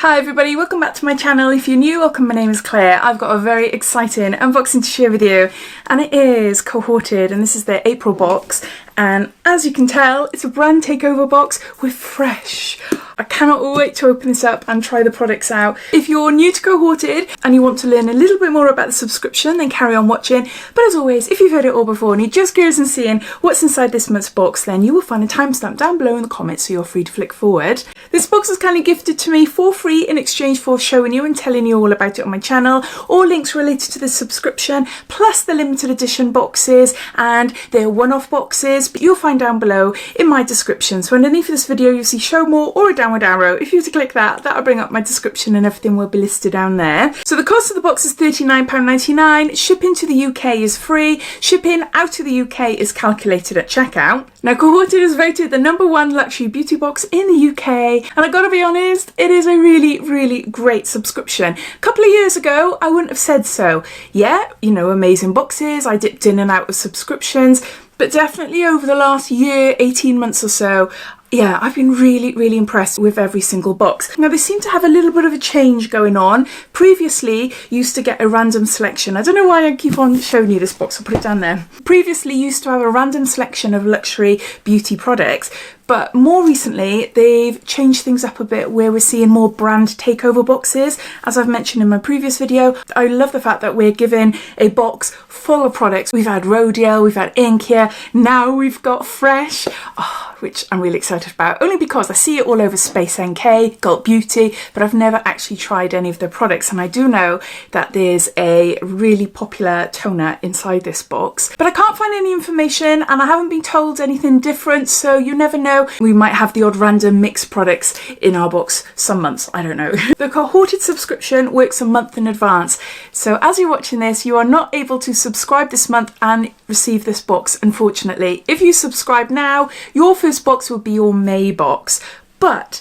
Hi everybody, welcome back to my channel. If you're new, welcome. My name is Claire. I've got a very exciting unboxing to share with you, and it is Cohorted, and this is their April box. And as you can tell, it's a brand takeover box with fresh. I cannot wait to open this up and try the products out. If you're new to Cohorted and you want to learn a little bit more about the subscription, then carry on watching. But as always, if you've heard it all before and you're just curious and seeing what's inside this month's box, then you will find a timestamp down below in the comments, so you're free to flick forward. This box was kindly gifted to me for free in exchange for showing you and telling you all about it on my channel. All links related to the subscription, plus the limited edition boxes and their one-off boxes, but you'll find down below in my description. So underneath this video you'll see show more or a downward arrow. If you were to click that, that'll bring up my description and everything will be listed down there. So the cost of the box is £39.99. Shipping to the UK is free. Shipping out of the UK is calculated at checkout. Now, Cohorted is voted the #1 luxury beauty box in the UK, and I gotta be honest, it is a really great subscription. A couple of years ago, I wouldn't have said so. Yeah, you know, amazing boxes. I dipped in and out of subscriptions, but definitely over the last year, 18 months or so, yeah, I've been really impressed with every single box. Now, they seem to have a little bit of a change going on. Previously, you used to get a random selection. I don't know why I keep on showing you this box. I'll put it down there. Previously, you used to have a random selection of luxury beauty products, but more recently, they've changed things up a bit where we're seeing more brand takeover boxes. As I've mentioned in my previous video, I love the fact that we're given a box full of products. We've had Rodial, we've had Haircare, now we've got Fresh, which I'm really excited about, only because I see it all over Space NK, Cult Beauty, but I've never actually tried any of their products. And I do know that there's a really popular toner inside this box, but I can't find any information and I haven't been told anything different, so you never know. We might have the odd random mixed products in our box some months, I don't know. The Cohorted subscription works a month in advance, so as you're watching this, you are not able to subscribe this month and receive this box, unfortunately. If you subscribe now, your first box will be your May box, but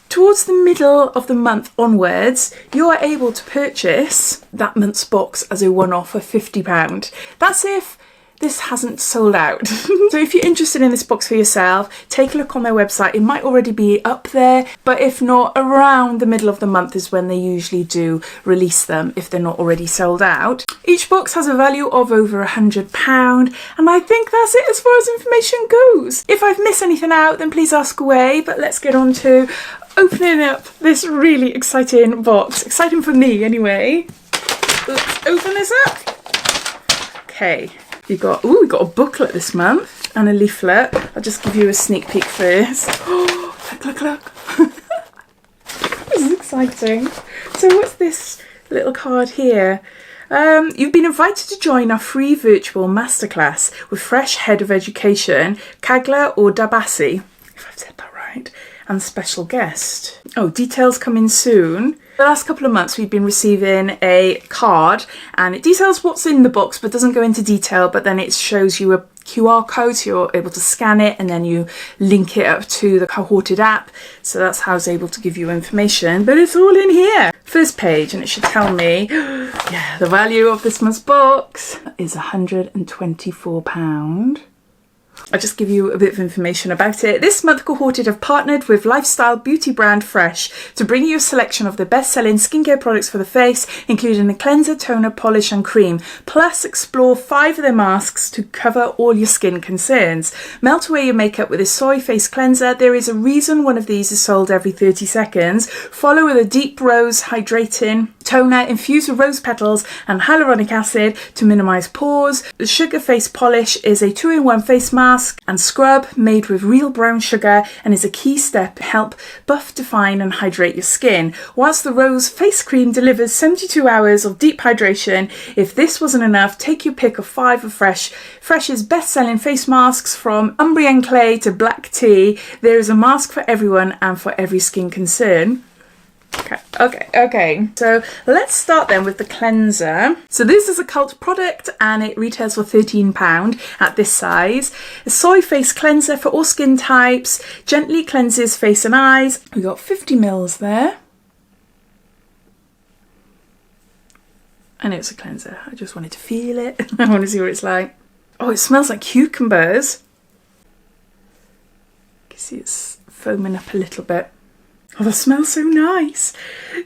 towards the middle of the month onwards, you are able to purchase that month's box as a one-off for £50. That's if this hasn't sold out. So if you're interested in this box for yourself, take a look on their website. It might already be up there, but if not, around the middle of the month is when they usually do release them if they're not already sold out. Each box has a value of over £100, and I think that's it as far as information goes. If I've missed anything out, then please ask away, but let's get on to opening up this really exciting box. Exciting for me anyway. Let's open this up. Okay. We've got a booklet this month and a leaflet. I'll just give you a sneak peek first. Oh, look. This is exciting. So what's this little card here? You've been invited to join our free virtual masterclass with Fresh Head of Education, Kagla or Dabasi, if I've said that right, and special guest. Oh, details coming soon. The last couple of months we've been receiving a card and it details what's in the box but doesn't go into detail, but then it shows you a QR code so you're able to scan it and then you link it up to the Cohorted app. So that's how it's able to give you information, but it's all in here. First page, and it should tell me, yeah, the value of this month's box is £124. I'll just give you a bit of information about it. This month, Cohorted have partnered with lifestyle beauty brand Fresh to bring you a selection of the best-selling skincare products for the face, including a cleanser, toner, polish and cream. Plus, explore 5 of their masks to cover all your skin concerns. Melt away your makeup with a soy face cleanser. There is a reason one of these is sold every 30 seconds. Follow with a deep rose hydrating toner infused with rose petals and hyaluronic acid to minimise pores. The sugar face polish is a 2-in-1 face mask and scrub made with real brown sugar and is a key step to help buff, define and hydrate your skin. Whilst the rose face cream delivers 72 hours of deep hydration. If this wasn't enough, take your pick of 5 of Fresh's best-selling face masks, from Umbrian clay to black tea. There is a mask for everyone and for every skin concern. Okay. So let's start then with the cleanser. So this is a Cult product and it retails for £13 at this size. A soy face cleanser for all skin types. Gently cleanses face and eyes. We got 50 mils there. And it's a cleanser. I just wanted to feel it. I want to see what it's like. Oh, it smells like cucumbers. You can see it's foaming up a little bit. Oh, that smells so nice.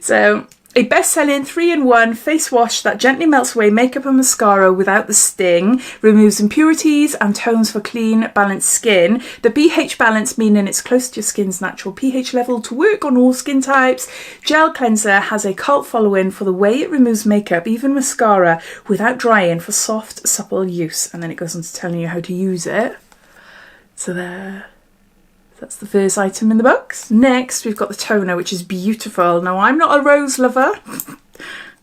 So, a best-selling 3-in-1 face wash that gently melts away makeup and mascara without the sting, removes impurities and tones for clean, balanced skin. The pH balance, meaning it's close to your skin's natural pH level to work on all skin types. Gel cleanser has a cult following for the way it removes makeup, even mascara, without drying, for soft, supple use. And then it goes on to telling you how to use it. So there. That's the first item in the box. Next, we've got the toner, which is beautiful. Now, I'm not a rose lover.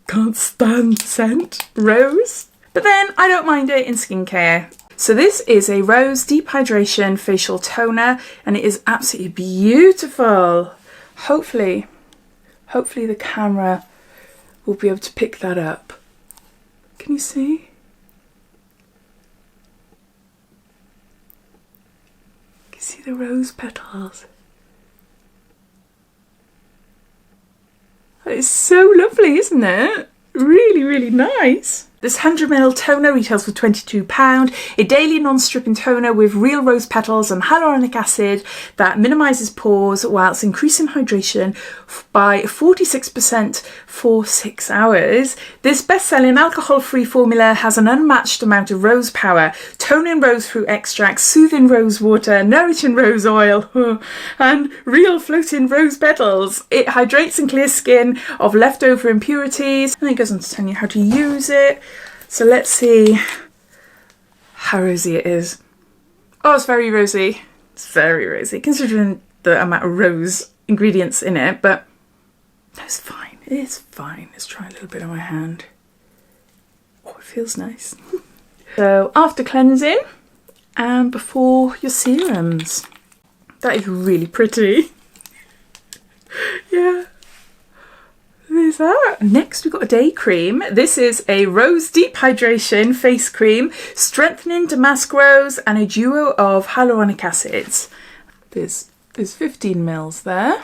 Can't stand the scent. Rose. But then, I don't mind it in skincare. So this is a Rose Deep Hydration Facial Toner, and it is absolutely beautiful. Hopefully the camera will be able to pick that up. Can you see? See the rose petals. It's so lovely, isn't it? Really, really nice. This 100ml toner retails for £22. A daily non-stripping toner with real rose petals and hyaluronic acid that minimises pores whilst increasing hydration by 46% for 6 hours. This best-selling alcohol-free formula has an unmatched amount of rose power, toning rose fruit extract, soothing rose water, nourishing rose oil, and real floating rose petals. It hydrates and clears skin of leftover impurities, and it goes on to tell you how to use it. So let's see how rosy it is. Oh, it's very rosy. It's very rosy, considering the amount of rose ingredients in it, but it's fine. It's fine. Let's try a little bit on my hand. Oh, it feels nice. So after cleansing and before your serums. That is really pretty. Yeah. There's that. Next we've got a day cream. This is a Rose Deep Hydration Face Cream, strengthening damask rose and a duo of hyaluronic acids. There's 15 mils there.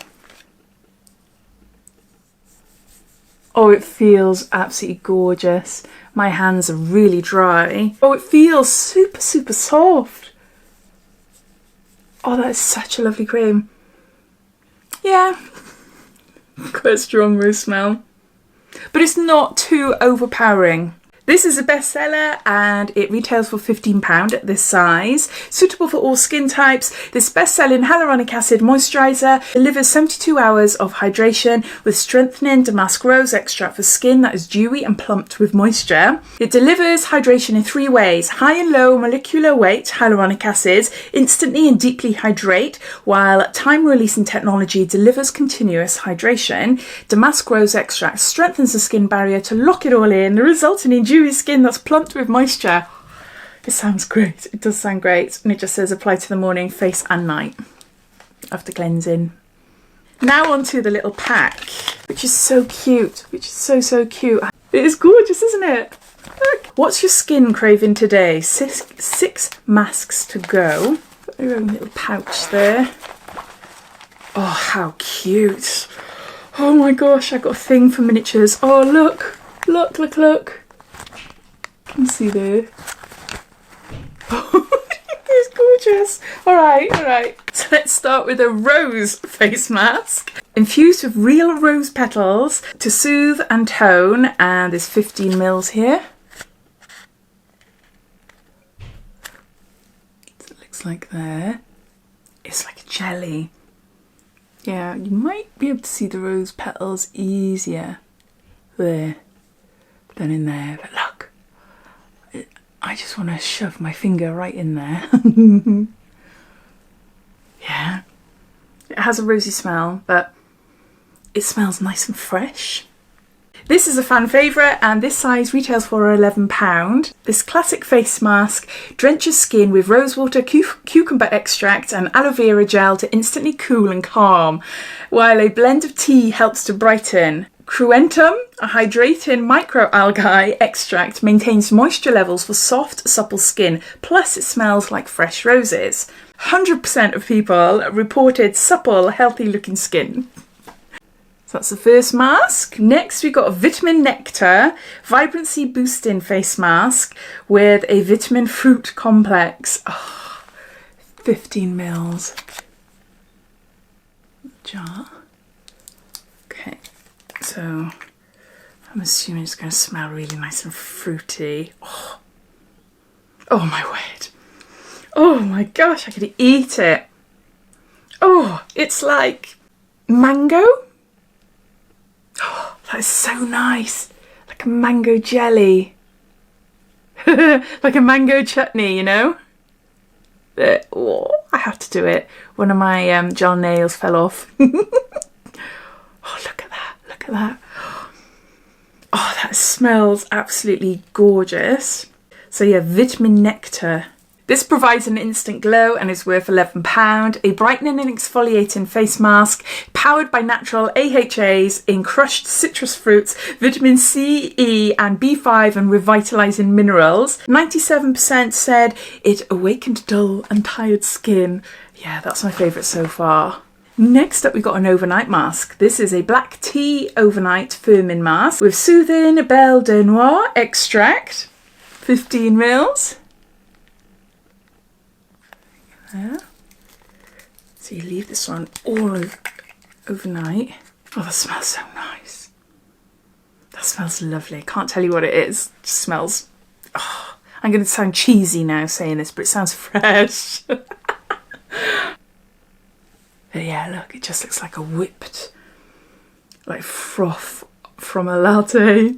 Oh, it feels absolutely gorgeous. My hands are really dry. Oh, it feels super, super soft. Oh, that is such a lovely cream. Yeah. Quite a strong rose smell, but it's not too overpowering. This is a bestseller and it retails for £15 at this size. Suitable for all skin types, this best-selling hyaluronic acid moisturiser delivers 72 hours of hydration with strengthening damask rose extract for skin that is dewy and plumped with moisture. It delivers hydration in 3 ways. High and low molecular weight hyaluronic acids instantly and deeply hydrate, while time-releasing technology delivers continuous hydration. Damask rose extract strengthens the skin barrier to lock it all in, resulting in dewy skin that's plumped with moisture. It sounds great. It does sound great. And it just says apply to the morning, face and night after cleansing. Now onto the little pack, which is so cute, which is so cute. It is gorgeous, isn't it? Look. What's your skin craving today? 6 masks to go. Got your own little pouch there. Oh, how cute. Oh my gosh, I got a thing for miniatures. Oh, look. Look, look, look. Can you see there? Oh, it's gorgeous. All right. So let's start with a rose face mask. Infused with real rose petals to soothe and tone. And there's 15 mils here. So it looks like there. It's like a jelly. Yeah, you might be able to see the rose petals easier there than in there. But look. I just want to shove my finger right in there. Yeah. It has a rosy smell, but it smells nice and fresh. This is a fan favourite and this size retails for £11. This classic face mask drenches skin with rosewater, cucumber extract and aloe vera gel to instantly cool and calm, while a blend of tea helps to brighten. Cruentum, a hydrating microalgae extract, maintains moisture levels for soft, supple skin, plus it smells like fresh roses. 100% of people reported supple, healthy-looking skin. So that's the first mask. Next we've got a Vitamin Nectar Vibrancy Boosting Face Mask with a vitamin fruit complex. Oh, 15 mils. Jar. Okay, so I'm assuming it's going to smell really nice and fruity. Oh, oh my word. Oh my gosh, I could eat it. Oh, it's like mango. Oh, that is so nice. Like a mango jelly. Like a mango chutney, you know? But, oh, I have to do it. One of my gel nails fell off. Oh, look at that. Look at that. Oh, that smells absolutely gorgeous. So yeah, vitamin nectar. This provides an instant glow and is worth £11. A brightening and exfoliating face mask powered by natural AHAs in crushed citrus fruits, vitamin C, E and B5 and revitalising minerals. 97% said it awakened dull and tired skin. Yeah, that's my favourite so far. Next up, we've got an overnight mask. This is a black tea overnight firming mask with soothing Belle de Noir extract, 15 mils. There. So you leave this one all overnight. Oh, that smells so nice. That smells lovely. Can't tell you what it is. It just smells. Oh, I'm going to sound cheesy now saying this, but it sounds fresh. But yeah, look, it just looks like a whipped, like froth from a latte.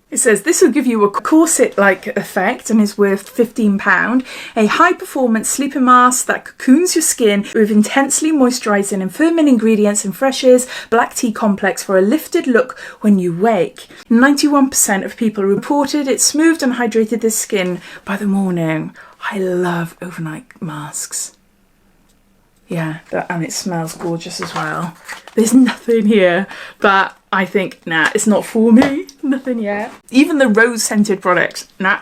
It says this will give you a corset-like effect and is worth £15. A high-performance sleeping mask that cocoons your skin with intensely moisturising and firming ingredients and freshes black tea complex for a lifted look when you wake. 91% of people reported it smoothed and hydrated their skin by the morning. I love overnight masks. Yeah, and it smells gorgeous as well. There's nothing here that I think, nah, it's not for me. Nothing yet. Even the rose scented products, nah.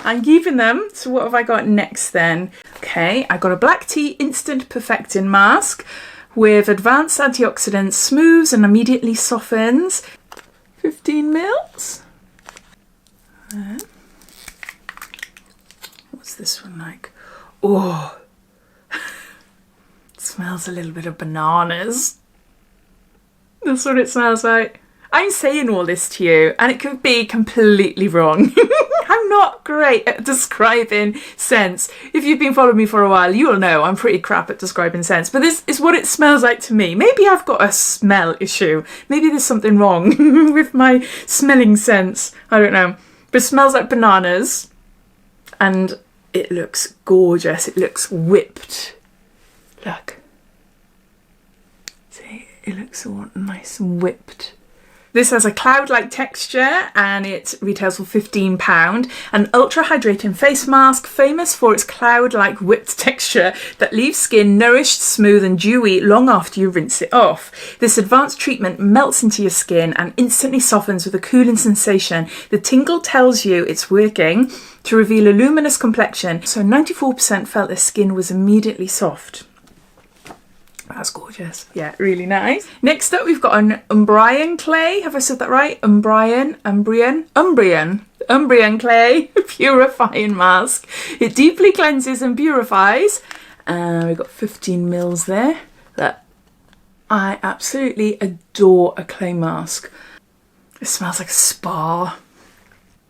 I'm keeping them. So what have I got next then? Okay, I got a black tea instant perfecting mask with advanced antioxidants, smooths and immediately softens. 15 mils. What's this one like? Oh. Smells a little bit of bananas. That's what it smells like. I'm saying all this to you and it could be completely wrong. I'm not great at describing scents. If you've been following me for a while, you'll know I'm pretty crap at describing scents, but this is what it smells like to me. Maybe I've got a smell issue. Maybe there's something wrong with my smelling sense. I don't know. But it smells like bananas and it looks gorgeous. It looks whipped. Look. See, it looks all nice and whipped. This has a cloud-like texture and it retails for £15. An ultra-hydrating face mask famous for its cloud-like whipped texture that leaves skin nourished, smooth and dewy long after you rinse it off. This advanced treatment melts into your skin and instantly softens with a cooling sensation. The tingle tells you it's working to reveal a luminous complexion. So 94% felt their skin was immediately soft. That's gorgeous. Yeah, really nice. Next up, we've got an Umbrian clay. Have I said that right? Umbrian clay purifying mask. It deeply cleanses and purifies. And we've got 15 mils there. That I absolutely adore a clay mask. It smells like a spa.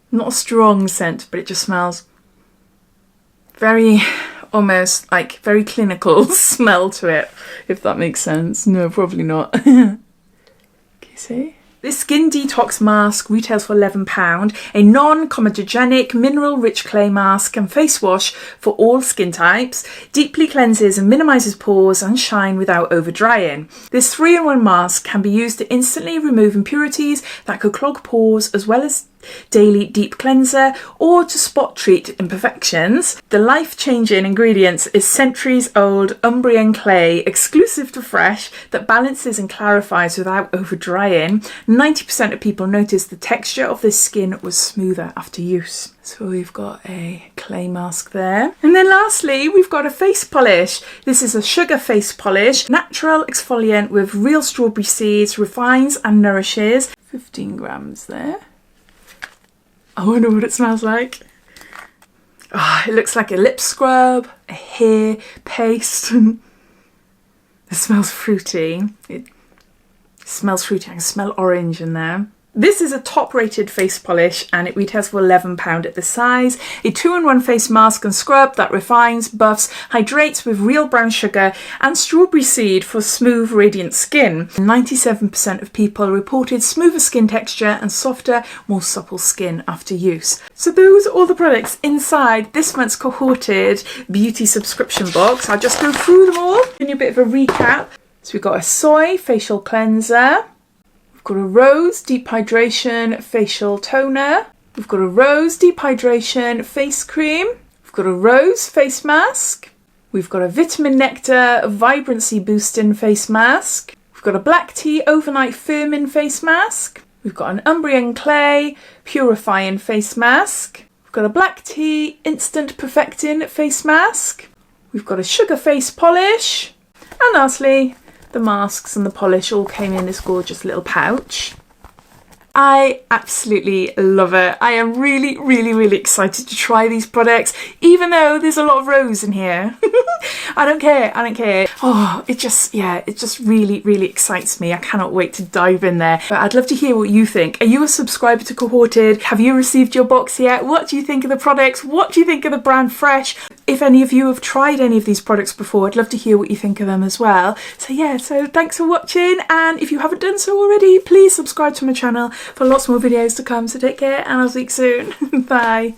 Not a strong scent, but it just smells very, almost like very clinical smell to it, if that makes sense. No, probably not. Can you see? This skin detox mask retails for £11, a non-comedogenic, mineral-rich clay mask and face wash for all skin types, deeply cleanses and minimises pores and shine without over-drying. This 3-in-1 mask can be used to instantly remove impurities that could clog pores as well as daily deep cleanser or to spot treat imperfections. The life-changing ingredients is centuries-old Umbrian clay, exclusive to Fresh, that balances and clarifies without over-drying. 90% of people noticed the texture of their skin was smoother after use. So we've got a clay mask there. And then lastly, we've got a face polish. This is a sugar face polish, natural exfoliant with real strawberry seeds, refines and nourishes. 15 grams there. I wonder what it smells like. Oh, it looks like a lip scrub, a hair paste. It smells fruity. It Smells fruity. I can smell orange in there. This is a top-rated face polish and it retails for £11 at this size. A 2-in-1 face mask and scrub that refines, buffs, hydrates with real brown sugar and strawberry seed for smooth, radiant skin. 97% of people reported smoother skin texture and softer, more supple skin after use. So those are all the products inside this month's Cohorted Beauty subscription box. I'll just go through them all, give you a bit of a recap. So we've got a soy facial cleanser. We've got a Rose Deep Hydration Facial Toner. We've got a Rose Deep Hydration Face Cream. We've got a Rose Face Mask. We've got a Vitamin Nectar Vibrancy Boosting Face Mask. We've got a Black Tea Overnight Firming Face Mask. We've got an Umbrian Clay Purifying Face Mask. We've got a Black Tea Instant Perfecting Face Mask. We've got a Sugar Face Polish. And lastly, the masks and the polish all came in this gorgeous little pouch. I absolutely love it. I am really, really, really excited to try these products, even though there's a lot of rose in here. I don't care, I don't care. Oh, it just really, really excites me. I cannot wait to dive in there. But I'd love to hear what you think. Are you a subscriber to Cohorted? Have you received your box yet? What do you think of the products? What do you think of the brand Fresh? If any of you have tried any of these products before, I'd love to hear what you think of them as well. So yeah, so thanks for watching. And if you haven't done so already, please subscribe to my channel for lots more videos to come. So take care and I'll speak soon. Bye.